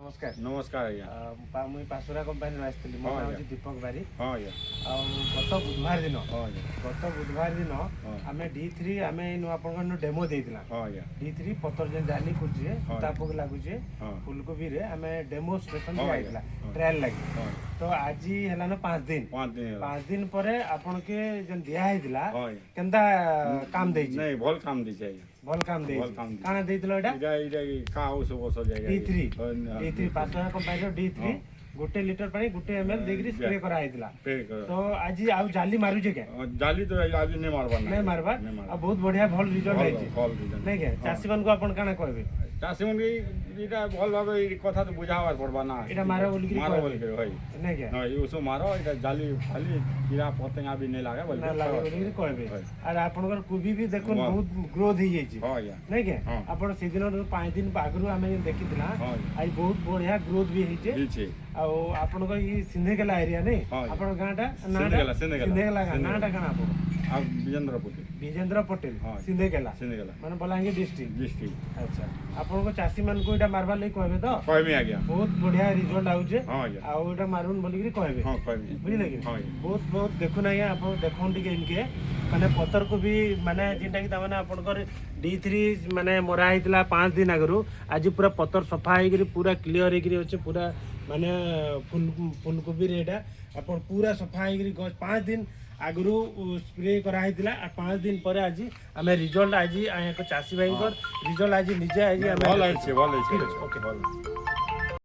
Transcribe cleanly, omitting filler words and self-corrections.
नमस्कार नमस्कार आज्ञा मुई पासुरा कंपानी आसती मो नाम दीपक बारी हाँ आज्ञा गत बुधवार दिन हाँ आज्ञा आम D3 आम आपन डेमो देइतिला हाँ आज्ञा D3 पतर जे जाली कुजे हाँ। तापक लागुचे हाँ। फूलकोबी रे आम डेमोन्स्ट्रेशन हाँ। आइतला हाँ। ट्रायल लागि हाँ तो आज हेला न 5 दिन 5 दिन परे आपन के जन दिया हैतिला हाँ। केनता काम देइछि नहीं भल काम दी चाहिए भल काम भल देइछि काम काना देइतिलो एटा इटा का औष बस जाएगा D3 पासुरा कंपानी D3 गोटे लीटर पानी गोटे ml देकरी स्प्रे करा हैतिला तो आज आउ जाली मारुजे के जाली तो आज नहीं मारबा नहीं मारबा आ बहुत बढ़िया भल रिजल्ट आइछि नहीं के चासी मन को अपन काना कहबे चाषी मन इटा भल भाबे कथा तो बुझावार पड़बा ना एटा मारो बोली मारो बोल के होई नहीं के हां ये उसो मारो इटा जाली खाली कीड़ा पतंगा भी नहीं लागे बोल ना लागे बोली कहबे और आपनकर कोबी भी देखुन वाह। बहुत ग्रोथ ही जाइछि हां या नहीं के हाँ। आपण सेदिन 5 दिन आगरु हमें देखितला हाँ। आज बहुत बढ़िया ग्रोथ भी हिचे नीचे आ आपण को ई सिंधेकेला एरिया नहीं हाँ। आपण गांटा सिंधेकेला नाटा काना आपण अब विजेंद्र पुटी विजेंद्र पटेल हाँ। सिंधेकेला सिंधेकेला माने बलांगीर डिस्ट्रिक्ट डिस्ट्रिक्ट अच्छा आपण को चासी मन को एटा मारबा ले कहबे तो कहमी आ गया बहुत बढ़िया रिजल्ट आउचे हां आज्ञा आ एटा मारुन बोली कि कहबे हां कहमी बुझले कि हाँ। बहुत बहुत देखुन आज्ञा आपण देखोन टिके इनके माने पतर को भी माने जिनटा कि तमाने आपनकर D3 माने मोरा हितला 5 दिन आगरु आज पूरा पतर सफा हेगिरी पूरा क्लियर हेगिरी होचे पूरा माने फूलकोबी रे एटा आपण पूरा सफा हेगिरी 5 दिन आगरु स्प्रे करा हितला 5 दिन पर आज हमें रिजल्ट आज आया को चासी भाई रिजल्ट आज निजे आज भल है भल है ओके भल